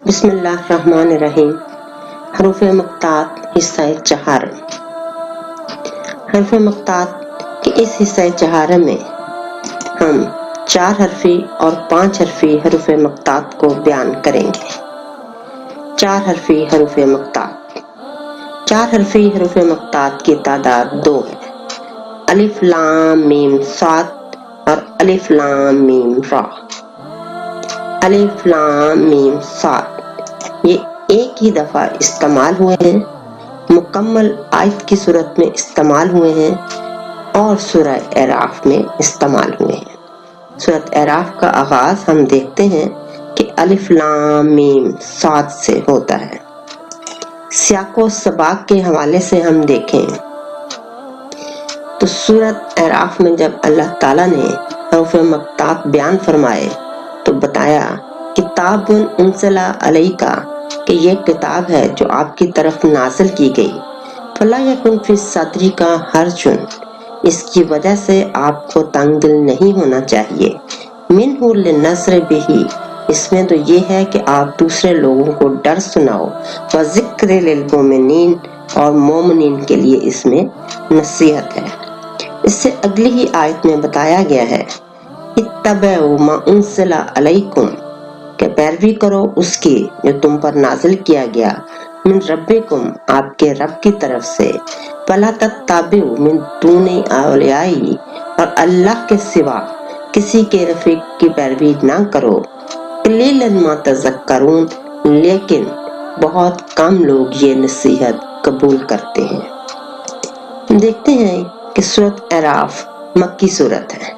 بسم اللہ الرحمن الرحیم۔ حروف مقطعات حصہ چہارم۔ حروف مقطعات کے اس حصہ چہارم میں ہم 4 حرفی اور 5 حرفی حروف مقطعات کو بیان کریں گے۔ 4 حرفی حروف مقطعات۔ 4 حرفی حروف مقطعات کی تعداد 2 ہے۔ الف لام میم صاد اور الف لام میم را۔ الف لام میم صاد یہ ایک ہی دفعہ استعمال ہوئے ہیں، مکمل آیت کی صورت میں استعمال ہوئے ہیں اور سورہ اعراف میں استعمال ہوئے ہیں۔ سورۃ اعراف کا آغاز ہم دیکھتے ہیں کہ الف لام میم صاد سے ہوتا ہے۔ سیاق و سباق کے حوالے سے ہم دیکھیں تو سورۃ اعراف میں جب اللہ تعالیٰ نے حروف مقطعات بیان فرمائے تو بتایا کتاب انزل علیک کہ یہ کتاب ہے جو آپ کی طرف نازل کی گئی، فلا یکن فی صدرک حرج، اس کی وجہ سے آپ کو تنگ دل نہیں ہونا چاہیے، منہ للنذر بہ، اس میں تو یہ ہے کہ آپ دوسرے لوگوں کو ڈر سناؤ، وذکر للمؤمنین، اور مومنین کے لیے اس میں نصیحت ہے۔ اس سے اگلی ہی آیت میں بتایا گیا ہے اتبعوا ما انزل علیکم، کہ پیروی کرو اس کی جو تم پر نازل کیا گیا، من ربکم، آپ کے رب کی طرف سے، ولا تتبعوا من دون اولیاء، اور اللہ کے سوا کسی کے رفیق کی پیروی نہ کرو، قلیلا ما تذکرون، لیکن بہت کم لوگ یہ نصیحت قبول کرتے ہیں۔ دیکھتے ہیں کہ سورۃ اعراف مکی سورت ہے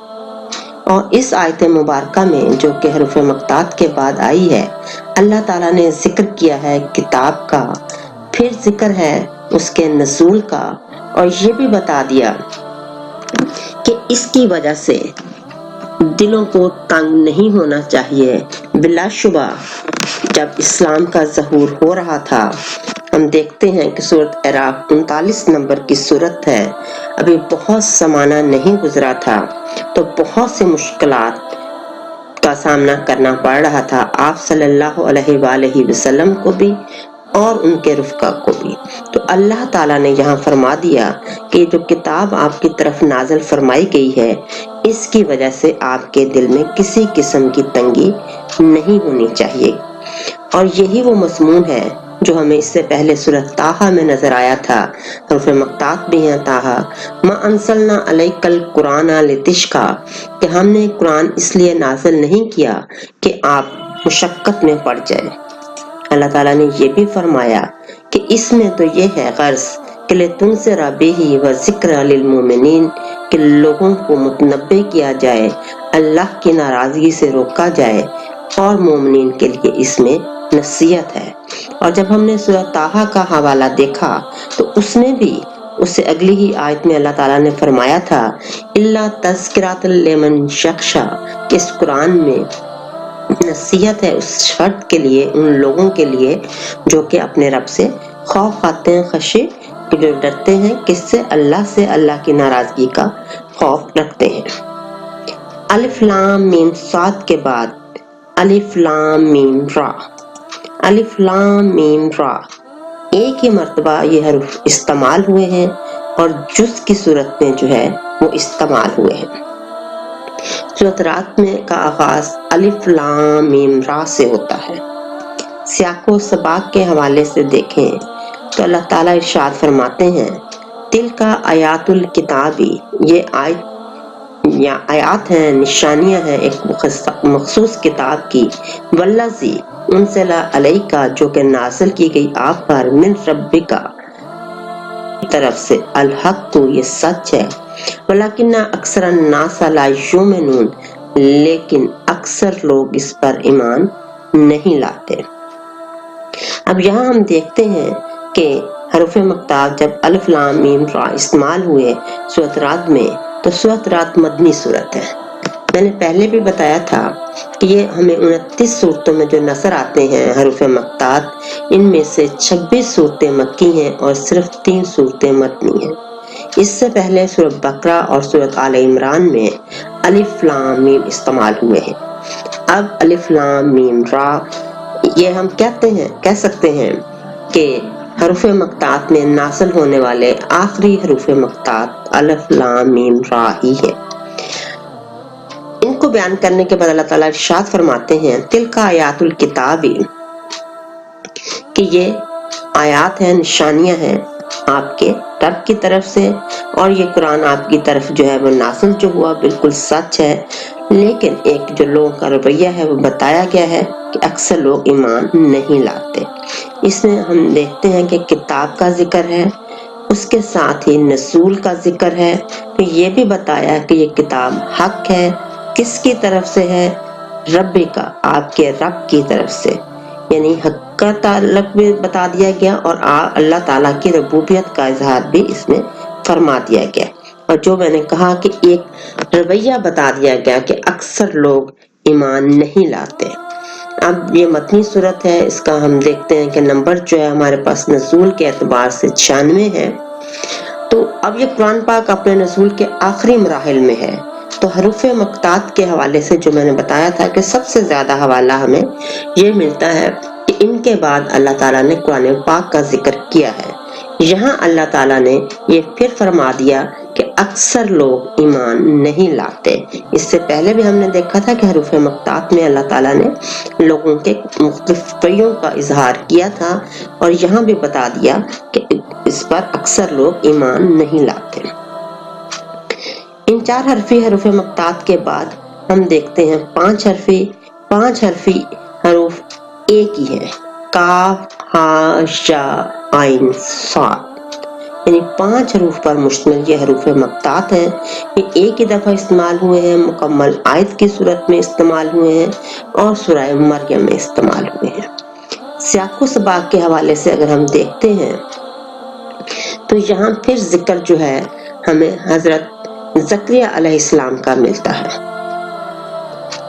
اور اس آیت مبارکہ میں جو کہ حروف مقطعات کے بعد آئی ہے، اللہ تعالیٰ نے ذکر کیا ہے کتاب کا، پھر ذکر ہے اس کے نزول کا، اور یہ بھی بتا دیا کہ اس کی وجہ سے دلوں کو تنگ نہیں ہونا چاہیے۔ بلا شبہ جب اسلام کا ظہور ہو رہا تھا، ہم دیکھتے ہیں کہ سورۃ اعراف 39 نمبر کی سورت ہے، ابھی بہت زمانہ نہیں گزرا تھا تو بہت سے مشکلات کا سامنا کرنا پڑ رہا تھا آپ صلی اللہ علیہ وآلہ وسلم کو بھی اور ان کے رفقا کو بھی۔ تو اللہ تعالیٰ نے یہاں فرما دیا کہ جو کتاب آپ کی طرف نازل فرمائی گئی ہے، اس کی وجہ سے آپ کے دل میں کسی قسم کی تنگی نہیں ہونی چاہیے، اور یہی وہ مضمون ہے جو ہمیں اس سے پہلے سورۃ طٰہٰ میں نظر آیا تھا۔ حروف مقطعات بھی ہیں طٰہٰ، ما انزلنا علیک القرآن لتشقیٰ، کہ ہم نے قرآن اس لیے نازل نہیں کیا کہ آپ مشقت میں پڑ جائیں۔ اللہ تعالیٰ نے یہ بھی فرمایا کہ اس میں تو یہ ہے غرض کہ لتنذر بہ وذکر للمؤمنین، کہ لوگوں کو متنبہ کیا جائے، اللہ کی ناراضگی سے روکا جائے، اور مومنین کے لیے اس میں نصیحت ہے۔ اور جب ہم نے سورۃ طٰہٰ کا حوالہ دیکھا تو اس میں بھی اس سے اگلی ہی آیت میں اللہ تعالیٰ نے فرمایا تھا الا تذکرۃ لمن یخشیٰ، کہ اس قرآن میں نصیحت ہے اس فرد کے لیے، ان لوگوں کے لیے جو کہ اپنے رب سے خوف کھاتے ہیں، خشی، جو ڈرتے ہیں کس سے؟ اللہ سے، اللہ کی ناراضگی کا خوف رکھتے ہیں۔ الف لام میم صاد کے بعد الف لام میم را۔ الف لام میم را ایک ہی مرتبہ یہ حروف استعمال ہوئے ہیں اور جز کی صورت میں جو ہے وہ استعمال ہوئے ہیں۔ سورۃ رات میں کا آغاز الف لام میم را سے ہوتا ہے۔ سیاق و سباق کے حوالے سے دیکھیں تو اللہ تعالیٰ ارشاد فرماتے ہیں تلک آیات الکتابی، یہ آیات ہیں، نشانیاں ہیں ایک مخصوص کتاب کی، والذی انزل علیک، جو کہ نازل کی گئی آپ پر، من ربک طرف سے، الحق، تو یہ سچ ہے، ولکن اکثر الناس لا یؤمنون، لیکن اکثر لوگ اس پر ایمان نہیں لاتے۔ اب یہاں ہم دیکھتے ہیں کہ حروف مقطعات جب الف لام میم را استعمال ہوئے سورۃ رات میں، تو سورۃ رات مدنی سورت ہے۔ میں نے پہلے بھی بتایا تھا کہ یہ ہمیں 29 صورتوں میں جو نظر آتے ہیں حروف مقطعات، ان میں سے 26 صورتیں مکی ہیں اور صرف 3 صورتیں مدنی ہیں۔ اس سے پہلے سورۃ بقرہ اور سورۃ آل عمران میں الف لام میم استعمال ہوئے ہیں۔ اب الف لام میم را یہ ہم کہہ سکتے ہیں کہ حروف مقطعات میں نازل ہونے والے آخری حروف مقطعات الف لام میم را ہی ہے۔ ان کو بیان کرنے کے بعد اللہ تعالیٰ ارشاد فرماتے ہیں تلک آیات الکتاب، کہ یہ آیات ہیں، نشانیاں ہیں آپ کے رب کی طرف سے، اور یہ قرآن آپ کی طرف جو ہے وہ نازل جو ہوا بالکل سچ ہے۔ لیکن ایک جو لوگوں کا رویہ ہے وہ بتایا گیا ہے کہ اکثر لوگ ایمان نہیں لاتے۔ اس میں ہم دیکھتے ہیں کہ کتاب کا ذکر ہے، اس کے ساتھ ہی نزول کا ذکر ہے، تو یہ بھی بتایا کہ یہ کتاب حق ہے، کس کی طرف سے ہے؟ رب کا، آپ کے رب کی طرف سے، یعنی حق کا تعلق بھی بتا دیا گیا اور اللہ تعالیٰ کی ربوبیت کا اظہار بھی اس میں فرما دیا گیا، اور جو میں نے کہا کہ ایک رویہ بتا دیا گیا کہ اکثر لوگ ایمان نہیں لاتے۔ اب یہ متنی صورت ہے، اس کا ہم دیکھتے ہیں کہ نمبر جو ہے ہمارے پاس نزول کے اعتبار سے 96 ہے۔ تو اب یہ قرآن پاک اپنے نزول کے آخری مراحل میں ہے، تو حروف مقطعات کے حوالے سے جو میں نے بتایا تھا کہ سب سے زیادہ حوالہ ہمیں یہ ملتا ہے کہ ان کے بعد اللہ تعالیٰ نے قرآن پاک کا ذکر کیا ہے۔ یہاں اللہ تعالیٰ نے یہ پھر فرما دیا کہ اکثر لوگ ایمان نہیں لاتے۔ اس سے پہلے بھی ہم نے دیکھا تھا کہ حروف مقطعات میں اللہ تعالیٰ نے لوگوں کے مختلف رویوں کا اظہار کیا تھا، اور یہاں بھی بتا دیا کہ اس پر اکثر لوگ ایمان نہیں لاتے۔ ان 4 حرفی حروف مقطعات کے بعد ہم دیکھتے ہیں 5 حرفی حروف ایک ہی ہیں، کاف ہا شا عین صاد، یعنی 5 حروف پر مشتمل یہ حروف مقطعات ہیں۔ یہ ایک ہی دفعہ استعمال ہوئے ہیں، مکمل آیت کی صورت میں استعمال ہوئے ہیں اور سورہ مریم میں استعمال ہوئے ہیں۔ سیاق و سباق کے حوالے سے اگر ہم دیکھتے ہیں تو یہاں پھر ذکر جو ہے ہمیں حضرت زکریا علیہ السلام کا ملتا ہے۔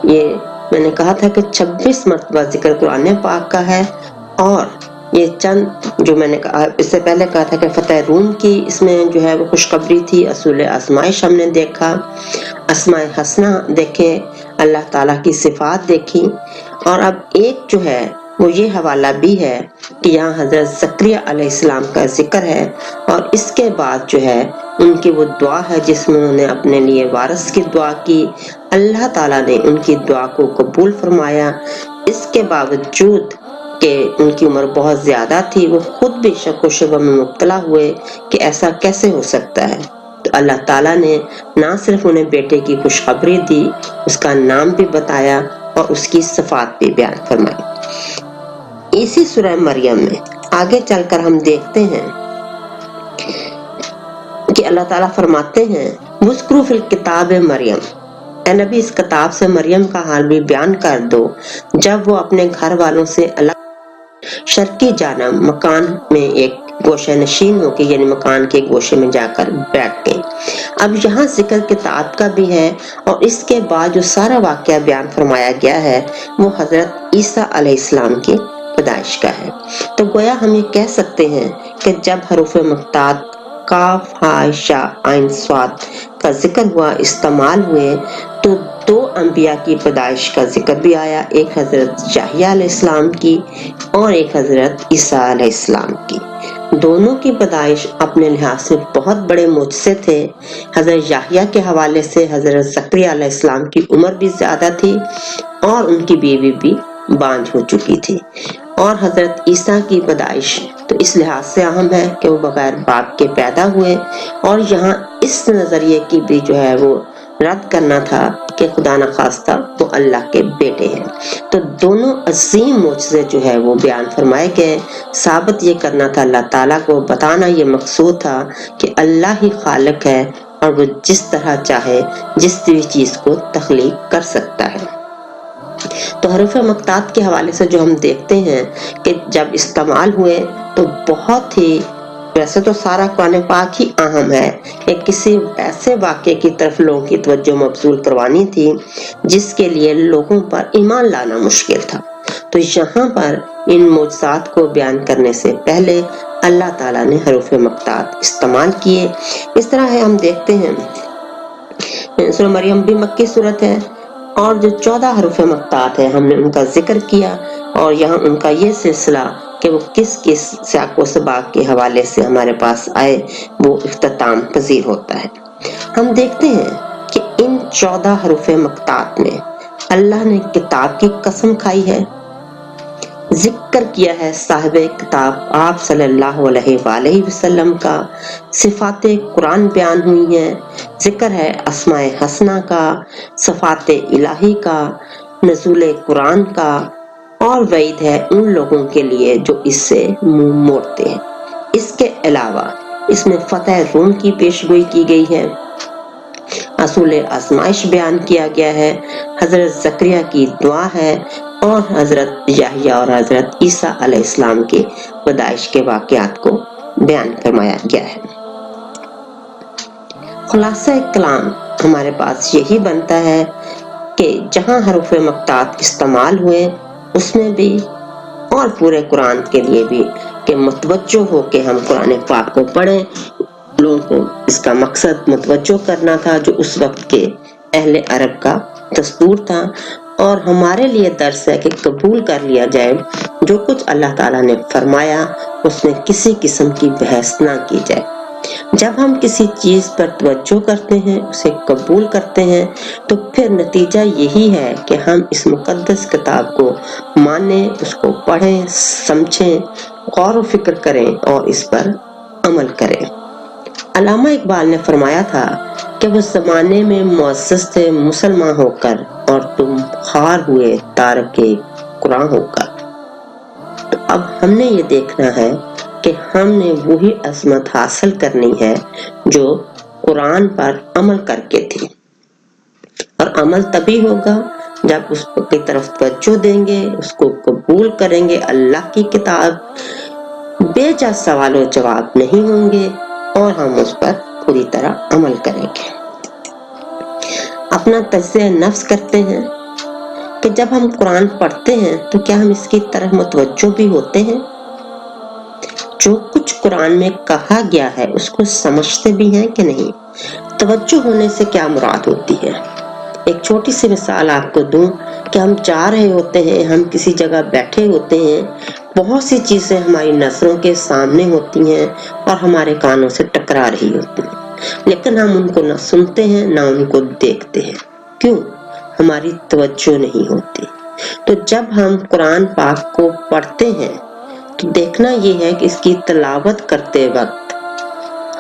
یہ میں نے کہا تھا کہ 26 مرتبہ ذکر قرآن پاک کا ہے، اور یہ چند جو میں نے کہا اس سے پہلے کہا تھا کہ فتح روم کی اس میں جو ہے وہ خوشخبری تھی، اصول آزمائش ہم نے دیکھا، اسماء حسنہ دیکھے، اللہ تعالیٰ کی صفات دیکھی، اور اب ایک جو ہے وہ یہ حوالہ بھی ہے کہ یہاں حضرت زکریا علیہ السلام کا ذکر ہے، اور اس کے بعد جو ہے ان کی وہ دعا ہے جس میں انہوں نے اپنے لیے وارث کی دعا کی، اللہ تعالیٰ نے ان کی دعا کو قبول فرمایا۔ اس کے باوجود کہ ان کی عمر بہت زیادہ تھی، وہ خود بھی شک و شبہ میں مبتلا ہوئے کہ ایسا کیسے ہو سکتا ہے، تو اللہ تعالیٰ نے نہ صرف انہیں بیٹے کی خوشخبری دی، اس کا نام بھی بتایا اور اس کی صفات بھی بیان فرمائی۔ اسی سورہ مریم میں آگے چل کر ہم دیکھتے ہیں کہ اللہ تعالیٰ فرماتے ہیں وَاذْكُرُوا فِي الْكِتَابِ مریم، اے نبی اس کتاب سے مریم کا حال بھی بیان کر دو جب وہ اپنے گھر والوں سے الگ شرقی جانب مکان میں ایک گوشہ نشین ہو کے، یعنی مکان کے گوشے میں جا کر بیٹھ گئے۔ اب یہاں ذکر کتاب کا بھی ہے، اور اس کے بعد جو سارا واقعہ بیان فرمایا گیا ہے وہ حضرت عیسیٰ علیہ السلام کی پیدائش کا ہے۔ تو گویا ہم یہ کہہ سکتے ہیں کہ جب حروف مقطعات کاف ہا شا عین صاد کا ذکر ہوا، استعمال ہوئے، تو 2 انبیاء کی پیدائش کا ذکر بھی آیا، ایک حضرت یحییٰ علیہ السلام کی اور ایک حضرت عیسیٰ علیہ السلام کی۔ دونوں کی پیدائش اپنے لحاظ سے بہت بڑے معجزے تھے۔ حضرت یحییٰ کے حوالے سے حضرت زکریا علیہ السلام کی عمر بھی زیادہ تھی اور ان کی بیوی بھی بانجھ ہو چکی تھی، اور حضرت عیسیٰ کی پیدائش تو اس لحاظ سے اہم ہے کہ وہ بغیر باپ کے پیدا ہوئے، اور یہاں اس نظریے کی بھی جو ہے وہ رد کرنا تھا کہ خدا نخواستہ وہ اللہ کے بیٹے ہیں۔ تو دونوں عظیم معجزے جو ہے وہ بیان فرمائے گئے، ثابت یہ کرنا تھا، اللہ تعالیٰ کو بتانا یہ مقصود تھا کہ اللہ ہی خالق ہے اور وہ جس طرح چاہے جس بھی چیز کو تخلیق کر سکتا ہے۔ تو حروف مقطعات کے حوالے سے جو ہم دیکھتے ہیں کہ جب استعمال ہوئے تو بہت ہی، ویسے تو سارا قرآن پاک ہی اہم ہے، کہ کسی ایسے واقعے کی طرف لوگوں کی توجہ مبذول کروانی تھی جس کے لیے لوگوں پر ایمان لانا مشکل تھا، تو یہاں پر ان معجزات کو بیان کرنے سے پہلے اللہ تعالیٰ نے حروف مقطعات استعمال کیے۔ اس طرح ہے ہم دیکھتے ہیں سورہ مریم بھی مکی صورت ہے، اور جو 14 حروف مقطعات ہیں ہم نے ان کا ذکر کیا، اور یہاں ان کا یہ سلسلہ کہ وہ کس کس سیاق و سباق کے حوالے سے ہمارے پاس آئے وہ اختتام پذیر ہوتا ہے۔ ہم دیکھتے ہیں کہ ان 14 حروف مقطعات میں اللہ نے کتاب کی قسم کھائی ہے، ذکر کیا ہے صاحب کتاب آپ صلی اللہ علیہ وآلہ وسلم کا، صفات قرآن بیان ہوئی ہیں، ذکر ہے اسماء حسنہ کا، صفات الہی کا، نزول قرآن کا، اور وعید ہے ان لوگوں کے لیے جو اس سے منہ موڑتے ہیں۔ اس کے علاوہ اس میں فتح روم کی پیشگوئی کی گئی ہے، اصول آزمائش بیان کیا گیا ہے، حضرت زکریا کی دعا ہے، اور حضرت یحییٰ اور حضرت عیسیٰ علیہ السلام کے پیدائش کے واقعات کو بیان فرمایا گیا ہے۔ خلاصہ کلام ہمارے پاس یہی بنتا ہے کہ جہاں حروف مقطعات استعمال ہوئے اس میں بھی اور پورے قرآن کے لیے بھی کہ متوجہ ہو کے ہم قرآن پاک کو پڑھیں، لوگوں کو اس کا مقصد متوجہ کرنا تھا جو اس وقت کے اہل عرب کا دستور تھا، اور ہمارے لیے درس ہے کہ قبول کر لیا جائے جو کچھ اللہ تعالیٰ نے فرمایا اس میں کسی قسم کی بحث نہ کی جائے۔ جب ہم کسی چیز پر توجہ کرتے ہیں، اسے قبول کرتے ہیں، تو پھر نتیجہ یہی ہے کہ ہم اس مقدس کتاب کو مانیں، اس کو پڑھیں، سمجھیں، غور و فکر کریں اور اس پر عمل کریں۔ علامہ اقبال نے فرمایا تھا کہ وہ زمانے میں معزز تھے مسلمان ہو کر، اور تم خوار ہوئے تارک قرآن ہو کر۔ تو اب ہم نے یہ دیکھنا ہے کہ ہم نے وہی عظمت حاصل کرنی ہے جو قرآن پر عمل کر کے تھی، اور عمل تبھی ہوگا جب اس کی طرف توجہ دیں گے، اس کو قبول کریں گے۔ اللہ کی کتاب بے جا سوال و جواب نہیں ہوں گے، اور ہم اس پر پوری طرح عمل کریں گے۔ اپنا تجزیہ نفس کرتے ہیں کہ جب ہم قرآن پڑھتے ہیں تو کیا ہم اس کی طرف متوجہ بھی ہوتے ہیں؟ جو کچھ قرآن میں کہا گیا ہے اس کو سمجھتے بھی ہیں کہ نہیں؟ توجہ ہونے سے کیا مراد ہوتی ہے؟ ایک چھوٹی سی مثال آپ کو دوں کہ ہم جا رہے ہوتے ہیں، ہم کسی جگہ بیٹھے ہوتے ہیں، بہت سی چیزیں ہماری نظروں کے سامنے ہوتی ہیں اور ہمارے کانوں سے ٹکرا رہی ہوتی ہیں، لیکن ہم ان کو نہ سنتے ہیں نہ ان کو دیکھتے ہیں۔ کیوں؟ ہماری توجہ نہیں ہوتی۔ تو جب ہم قرآن پاک کو پڑھتے ہیں تو دیکھنا یہ ہے کہ اس کی تلاوت کرتے وقت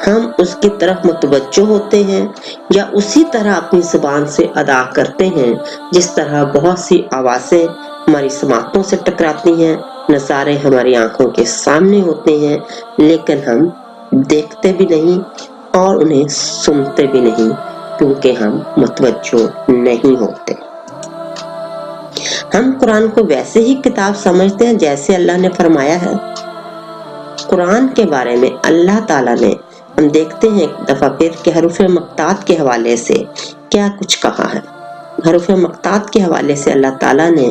ہم اس کی طرف متوجہ ہوتے ہیں یا اسی طرح اپنی زبان سے ادا کرتے ہیں جس طرح بہت سی آوازیں ہماری سماعتوں سے ٹکراتی ہیں، نظارے ہماری آنکھوں کے سامنے ہوتے ہیں، لیکن ہم دیکھتے بھی نہیں اور انہیں سنتے بھی نہیں کیونکہ ہم متوجہ نہیں ہوتے۔ ہم قرآن کو ویسے ہی کتاب سمجھتے ہیں جیسے اللہ نے فرمایا ہے۔ قرآن کے بارے میں اللہ تعالیٰ نے ہم دیکھتے ہیں ایک دفعہ پھر کہ حروف مقطعات کے حوالے سے کیا کچھ کہا ہے۔ حروف مقطعات کے حوالے سے اللہ تعالیٰ نے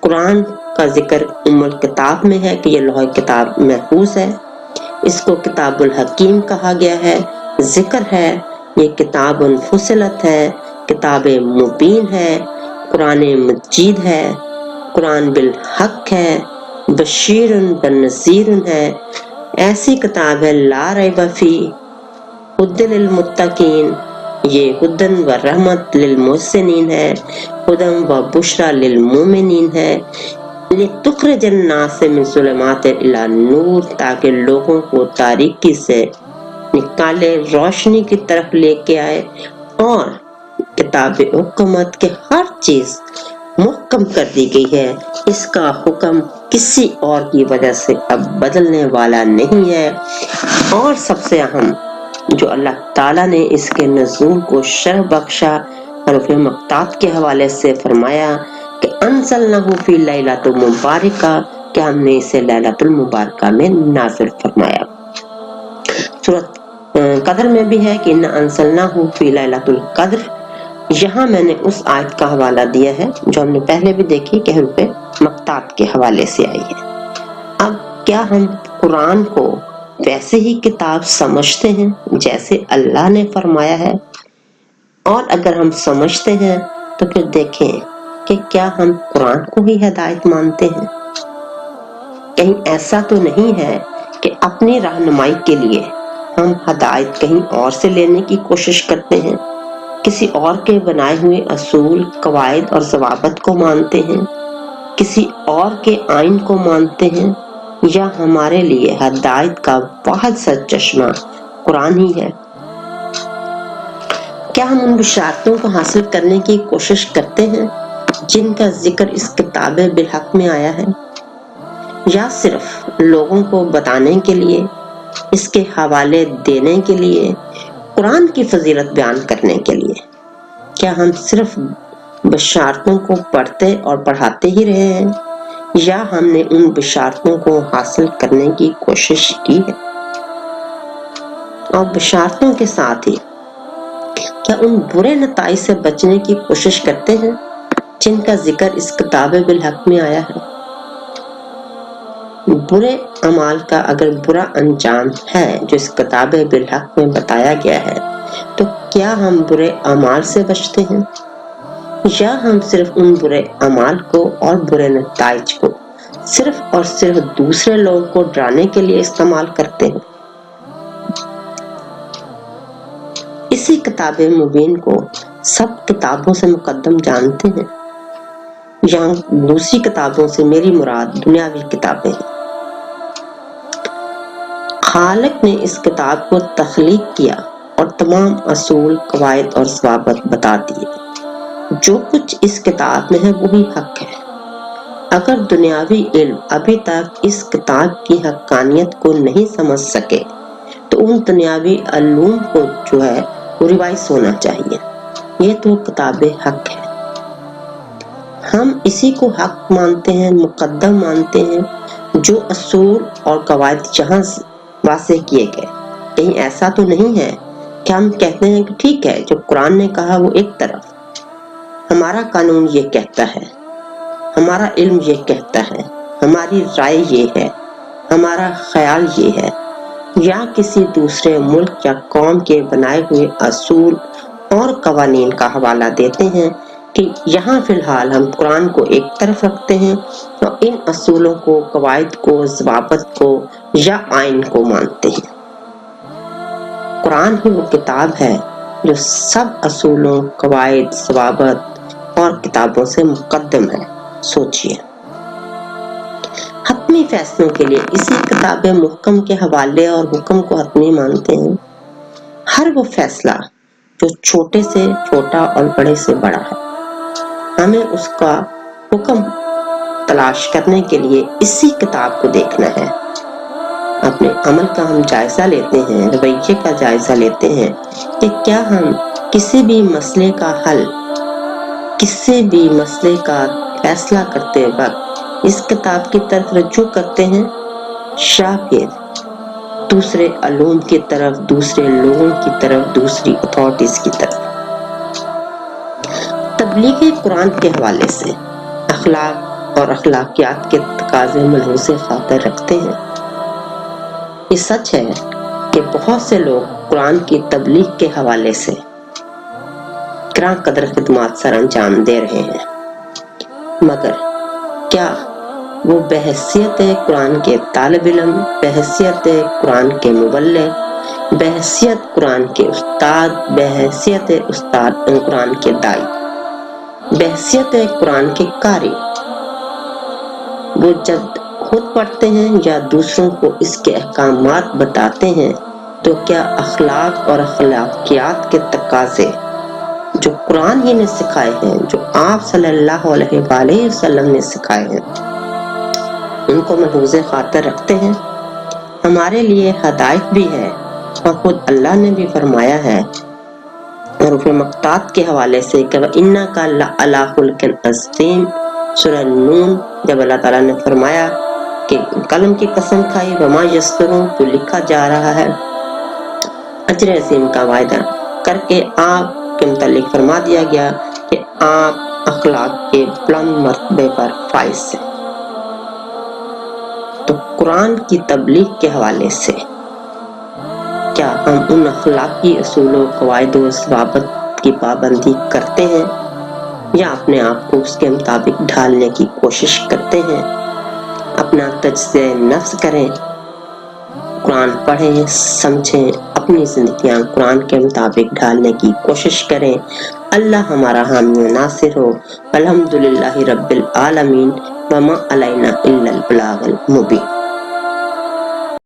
قرآن کا ذکر ام الکتاب میں ہے کہ یہ لوح کتاب محفوظ ہے، اس کو کتاب الحکیم کہا گیا ہے، ذکر ہے یہ کتاب فصلت ہے، کتاب مبین ہے، قرآن مجید ہے، قرآن بالحق ہے، بشیر بنذیر ہے، ایسی کتاب ہے لا ریب فی ہدی للمتقین، یہ ہدن و رحمت للمحسنین ہے، ہدن و بشرا للمومنین ہے، لتخرج الناس من ظلمات الی نور، تاکہ لوگوں کو تاریکی سے نکالے روشنی کی طرف لے کے آئے، اور کتاب حکمت کے ہر چیز محکم کر دی گئی ہے، اس کا حکم کسی اور کی وجہ سے اب بدلنے والا نہیں ہے۔ اور سب سے اہم جو اللہ تعالیٰ نے اس کے نزول کو شرح بخشا حروف مقطعات کے حوالے سے فرمایا کہ انزلناہ فی لیلۃ مبارکہ، کہ ہم نے اسے لیلۃ المبارکہ میں نازل فرمایا۔ سورۃ قدر میں بھی ہے کہ انا انزلناہ فی لیلۃ القدر، یہاں میں نے اس آیت کا حوالہ دیا ہے جو ہم نے پہلے بھی دیکھی کہ حروف مقطعات کے حوالے سے آئی ہے۔ اب کیا ہم قرآن کو ویسے ہی کتاب سمجھتے ہیں جیسے اللہ نے فرمایا ہے؟ اور اگر ہم سمجھتے ہیں تو پھر دیکھیں کہ کیا ہم قرآن کو ہی ہدایت مانتے ہیں؟ کہیں ایسا تو نہیں ہے کہ اپنی رہنمائی کے لیے ہم ہدایت کہیں اور سے لینے کی کوشش کرتے ہیں، کسی اور کے بنائے ہوئے اصول، قواعد اور ضوابط کو مانتے ہیں، کسی اور کے آئین کو مانتے ہیں، یا ہمارے لیے ہدایت کا واحد سر چشمہ قرآن ہی ہے؟ کیا ہم ان بشارتوں کو حاصل کرنے کی کوشش کرتے ہیں جن کا ذکر اس کتاب بالحق میں آیا ہے، یا صرف لوگوں کو بتانے کے لیے، اس کے حوالے دینے کے لیے، قرآن کی فضیلت بیان کرنے کے لیے؟ کیا ہم صرف بشارتوں کو پڑھتے اور پڑھاتے ہی رہے ہیں، یا ہم نے ان بشارتوں کو حاصل کرنے کی کوشش کی ہے؟ اور بشارتوں کے ساتھ ہی کیا ان برے نتائج سے بچنے کی کوشش کرتے ہیں جن کا ذکر اس کتاب بالحق میں آیا ہے؟ برے اعمال کا اگر برا انجام ہے جو اس کتاب بالحق میں بتایا گیا ہے، تو کیا ہم برے اعمال سے بچتے ہیں، یا ہم صرف ان برے اعمال کو اور برے نتائج کو صرف اور صرف دوسرے لوگوں کو ڈرانے کے لیے استعمال کرتے ہیں؟ اسی کتاب مبین کو سب کتابوں سے مقدم جانتے ہیں؟ یہاں دوسری کتابوں سے میری مراد دنیاوی کتابیں ہیں۔ خالق نے اس کتاب کو تخلیق کیا اور تمام اصول، قواعد اور ضوابط بتا دیے۔ جو کچھ اس کتاب میں ہے وہی حق ہے۔ اگر دنیاوی علم ابھی تک اس کتاب کی حقانیت کو نہیں سمجھ سکے تو ان دنیاوی علوم کو جو ہے وہ ریوائز ہونا چاہیے۔ یہ تو کتاب حق ہے، ہم اسی کو حق مانتے ہیں، مقدم مانتے ہیں، جو اصول اور قواعد جہاں واضح کیے گئے۔ کہیں ایسا تو نہیں ہے کہ ہم کہتے ہیں کہ ٹھیک ہے جو قرآن نے کہا وہ ایک طرف، ہمارا قانون یہ کہتا ہے، ہمارا علم یہ کہتا ہے، ہماری رائے یہ ہے، ہمارا خیال یہ ہے، یا کسی دوسرے ملک یا قوم کے بنائے ہوئے اصول اور قوانین کا حوالہ دیتے ہیں کہ یہاں فی الحال ہم قرآن کو ایک طرف رکھتے ہیں اور ان اصولوں کو، قواعد کو، ضوابط کو یا آئین کو مانتے ہیں۔ قرآن ہی وہ کتاب ہے جو سب اصولوں، قواعد، ضوابط اور کتابوں سے مقدم ہے۔ سوچئے، حتمی فیصلوں کے لیے اسی کتاب محکم کے حوالے اور حکم کو حتمی مانتے ہیں۔ ہر وہ فیصلہ جو چھوٹے سے چھوٹا اور بڑے سے بڑا ہے، ہمیں اس کا حکم تلاش کرنے کے لیے اسی کتاب کو دیکھنا ہے۔ اپنے عمل کا ہم جائزہ لیتے ہیں، رویے کا جائزہ لیتے ہیں کہ کیا ہم کسی بھی مسئلے کا حل، کسی بھی مسئلے کا فیصلہ کرتے وقت اس کتاب کی طرف رجوع کرتے ہیں، یا پھر دوسرے علوم کی طرف، دوسرے لوگوں کی طرف، دوسری اتھارٹیز کی طرف۔ تبلیغ قرآن کے حوالے سے اخلاق اور اخلاقیات کے تقاضے ملحوظ خاطر رکھتے ہیں۔ یہ سچ ہے کہ بہت سے لوگ قرآن کی تبلیغ کے حوالے سے گراں قدر خدمات سر انجام دے رہے ہیں، مگر کیا وہ بحیثیت قرآن کے طالب علم، بحیثیت قرآن کے مبلغ، بحیثیت قرآن کے استاد، بحیثیت استاد قرآن کے دائی، بحیثیت قرآن کے قاری، وہ جب خود پڑھتے ہیں یا دوسروں کو اس کے احکامات بتاتے ہیں تو کیا اخلاق اور اخلاقیات کے تقاضے جو قرآن ہی نے سکھائے ہیں، جو آپ صلی اللہ علیہ وآلہ وسلم نے سکھائے ہیں، ان کو ملحوظ خاطر رکھتے ہیں؟ ہمارے لیے ہدایت بھی ہے، اور خود اللہ نے بھی فرمایا ہے حروف مقطوعات کے حوالے سے کہ وَإِنَّكَ لَعَلَىٰ خُلُقٍ عَظِيمٍ، سورہ نون، جب اللہ تعالیٰ نے فرمایا کہ قلم کی قسم کھائی، وما یسطرون، تو لکھا جا رہا ہے، اجر عظیم کا وعدہ کر کے آپ کے متعلق فرما دیا گیا کہ آپ اخلاق کے بلند مرتبے پر فائز ہیں۔ تو قرآن کی تبلیغ کے حوالے سے کیا ہم ان اخلاقی اصول و قواعد و ضوابط کی پابندی کرتے ہیں یا اپنے آپ کو اس کے مطابق ڈھالنے کی کوشش کرتے ہیں؟ اپنا تجزیہ نفس کریں، قرآن پڑھیں، سمجھیں، اپنی زندگیاں قرآن کے مطابق ڈھالنے کی کوشش کریں۔ اللہ ہمارا حامی و ناصر ہو۔ الحمدللہ رب العالمین، وما علینا الا البلاغ المبین۔